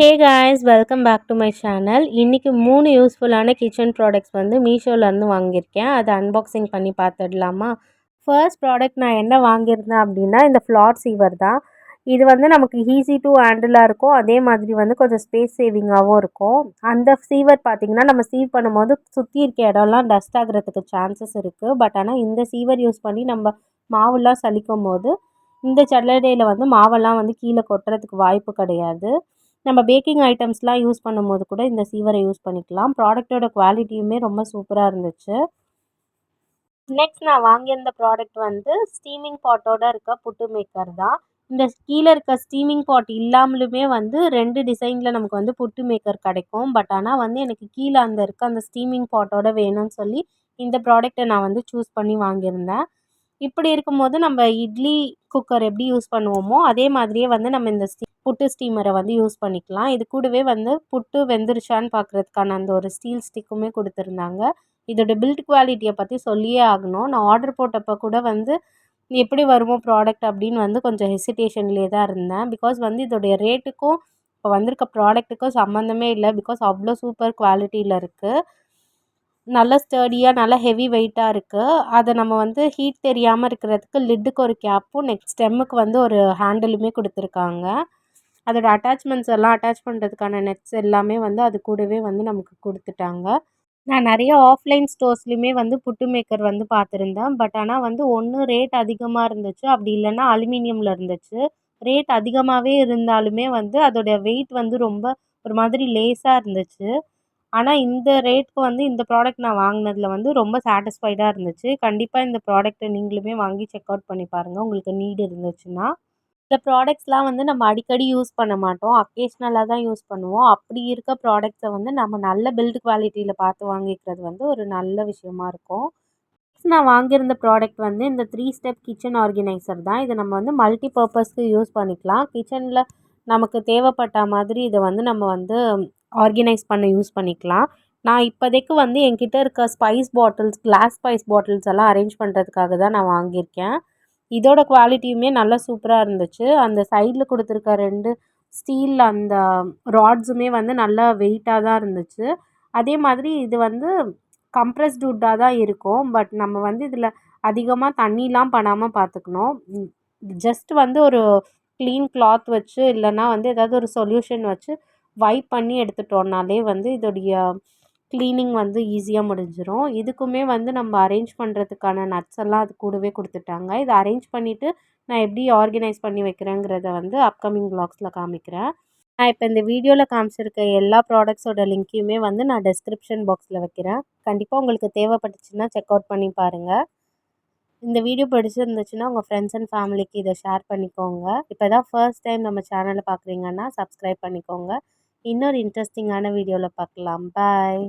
Hey guys, welcome back to my channel. இன்றைக்கி 3 யூஸ்ஃபுல்லான kitchen products வந்து மீஷோலேருந்து வாங்கியிருக்கேன். அதை அன்பாக்சிங் பண்ணி பார்த்துடலாமா? ஃபர்ஸ்ட் ப்ராடக்ட் நான் என்ன வாங்கியிருந்தேன் அப்படின்னா, இந்த ஃப்ளார் சீவர் தான். இது வந்து நமக்கு ஈஸி டு ஹேண்டிலாக இருக்கும். அதே மாதிரி வந்து கொஞ்சம் ஸ்பேஸ் சேவிங்காகவும் இருக்கும். அந்த சீவர் பார்த்திங்கன்னா, நம்ம சீவ் பண்ணும்போது சுற்றி இருக்க இடம்லாம் டஸ்ட் ஆகிறதுக்கு சான்சஸ் இருக்குது. பட் ஆனால் இந்த சீவர் யூஸ் பண்ணி நம்ம மாவுலாம் சலிக்கும் போது இந்த சல்லடையில் வந்து மாவெல்லாம் வந்து கீழே கொட்டுறதுக்கு வாய்ப்பு கிடையாது. நம்ம பேக்கிங் ஐட்டம்ஸ்லாம் யூஸ் பண்ணும்போது கூட இந்த சீவரை யூஸ் பண்ணிக்கலாம். ப்ராடக்ட்டோட குவாலிட்டியுமே ரொம்ப சூப்பராக இருந்துச்சு. நெக்ஸ்ட் நான் வாங்கியிருந்த ப்ராடக்ட் வந்து ஸ்டீமிங் பாட்டோட இருக்க புட்டு மேக்கர் தான். இந்த கீழே இருக்க ஸ்டீமிங் பாட் இல்லாமலுமே வந்து 2 டிசைனில் நமக்கு வந்து புட்டு மேக்கர் கிடைக்கும். பட் ஆனால் வந்து எனக்கு கீழே அந்த ஸ்டீமிங் பாட்டோட வேணும்னு சொல்லி இந்த ப்ராடக்ட்டை நான் வந்து சூஸ் பண்ணி வாங்கியிருந்தேன். இப்படி இருக்கும்போது நம்ம இட்லி குக்கர் எப்படி யூஸ் பண்ணுவோமோ அதே மாதிரியே வந்து நம்ம இந்த புட்டு ஸ்டீமரை வந்து யூஸ் பண்ணிக்கலாம். இது கூடவே வந்து புட்டு வெந்துருச்சான்னு பார்க்குறதுக்கான அந்த ஒரு ஸ்டீல் ஸ்டிக்குமே கொடுத்துருந்தாங்க. இதோட பில்ட் குவாலிட்டியை பற்றி சொல்லியே ஆகணும். நான் ஆர்டர் போட்டப்போ கூட வந்து எப்படி வருமோ ப்ராடக்ட் அப்படின்னு வந்து கொஞ்சம் ஹெசிடேஷன்லேயே தான் இருந்தேன். பிகாஸ் வந்து இதோடைய ரேட்டுக்கும் இப்போ வந்திருக்க ப்ராடக்ட்டுக்கும் சம்மந்தமே இல்லை. பிகாஸ் அவ்வளோ சூப்பர் குவாலிட்டியில் இருக்குது. நல்ல ஸ்டர்டியாக நல்ல ஹெவி வெயிட்டாக இருக்குது. அதை நம்ம வந்து ஹீட் தெரியாமல் இருக்கிறதுக்கு லிட்டுக்கு ஒரு கேப்பும் நெக்ஸ்ட் ஸ்டெம்முக்கு வந்து ஒரு ஹேண்டிலுமே கொடுத்துருக்காங்க. அதோட அட்டாச்மெண்ட்ஸ் எல்லாம் அட்டாச் பண்ணுறதுக்கான நெட்ஸ் எல்லாமே வந்து அது கூடவே வந்து நமக்கு கொடுத்துட்டாங்க. நான் நிறைய ஆஃப்லைன் ஸ்டோர்ஸ்லையுமே வந்து புட்டு மேக்கர் வந்து பார்த்துருந்தேன். பட் ஆனால் வந்து ஒன்று ரேட் அதிகமாக இருந்துச்சு, அப்படி இல்லைன்னா அலுமினியமில் இருந்துச்சு. ரேட் அதிகமாகவே இருந்தாலுமே வந்து அதோடைய வெயிட் வந்து ரொம்ப ஒரு மாதிரி லேஸாக இருந்துச்சு. ஆனால் இந்த ரேட்க்கு வந்து இந்த ப்ராடக்ட் நான் வாங்கினதில் வந்து ரொம்ப சாட்டிஸ்ஃபைடாக இருந்துச்சு. கண்டிப்பாக இந்த ப்ராடக்ட்டை நீங்களுமே வாங்கி செக் அவுட் பண்ணி பாருங்கள், உங்களுக்கு நீட் இருந்துச்சுன்னா. இந்த ப்ராடக்ட்ஸ்லாம் வந்து நம்ம அடிக்கடி யூஸ் பண்ண மாட்டோம். அக்கேஷ்னலாக தான் யூஸ் பண்ணுவோம். அப்படி இருக்க ப்ராடக்ட்ஸை வந்து நம்ம நல்ல பில்ட் குவாலிட்டியில் பார்த்து வாங்கிக்கிறது வந்து ஒரு நல்ல விஷயமா இருக்கும். நெக்ஸ்ட் நான் வாங்கியிருந்த ப்ராடக்ட் வந்து இந்த 3 ஸ்டெப் கிச்சன் ஆர்கனைசர் தான். இதை நம்ம வந்து மல்டி பர்பஸ்க்கு யூஸ் பண்ணிக்கலாம். கிச்சனில் நமக்கு தேவைப்பட்ட மாதிரி இதை வந்து நம்ம வந்து ஆர்கனைஸ் பண்ண யூஸ் பண்ணிக்கலாம். நான் இப்போதைக்கு வந்து என்கிட்ட இருக்க spice bottles, glass spice bottles எல்லாம் அரேஞ்ச் பண்ணுறதுக்காக தான் நான் வாங்கியிருக்கேன். இதோட குவாலிட்டியுமே நல்லா சூப்பராக இருந்துச்சு. அந்த சைடில் கொடுத்துருக்க 2 ஸ்டீல் அந்த ராட்ஸுமே வந்து நல்லா வெயிட்டாக தான் இருந்துச்சு. அதே மாதிரி இது வந்து கம்ப்ரஸ்டு வுட்டாக தான் இருக்கும். பட் நம்ம வந்து இதில் அதிகமாக தண்ணிலாம் படாமல் பார்த்துக்கணும். ஜஸ்ட் வந்து ஒரு க்ளீன் கிளாத் வச்சு இல்லைன்னா வந்து ஏதாவது ஒரு சொல்யூஷன் வச்சு வைப் பண்ணி எடுத்துட்டோம்னாலே வந்து இதோடைய க்ளீனிங் வந்து ஈஸியாக முடிஞ்சிடும். இதுக்குமே வந்து நம்ம அரேஞ்ச் பண்ணுறதுக்கான நட்ஸ் எல்லாம் அது கூடவே கொடுத்துட்டாங்க. இதை அரேஞ்ச் பண்ணிவிட்டு நான் எப்படி ஆர்கனைஸ் பண்ணி வைக்கிறேங்கிறத வந்து அப்கமிங் வ்ளாக்ஸில் காமிக்கிறேன். நான் இப்போ இந்த வீடியோவில் காமிச்சிருக்க எல்லா ப்ராடக்ட்ஸோட லிங்க்கையுமே வந்து நான் டிஸ்கிரிப்ஷன் பாக்ஸில் வைக்கிறேன். கண்டிப்பாக உங்களுக்கு தேவைப்பட்டுச்சுன்னா செக் அவுட் பண்ணி பாருங்கள். இந்த வீடியோ பிடிச்சிருந்துச்சுன்னா உங்கள் ஃப்ரெண்ட்ஸ் அண்ட் ஃபேமிலிக்கு இதை ஷேர் பண்ணிக்கோங்க. இப்போ தான் ஃபர்ஸ்ட் டைம் நம்ம சேனலை பார்க்குறீங்கன்னா சப்ஸ்கிரைப் பண்ணிக்கோங்க. இன்னொரு இன்ட்ரெஸ்டிங்கான வீடியோவில் பார்க்கலாம். பாய்.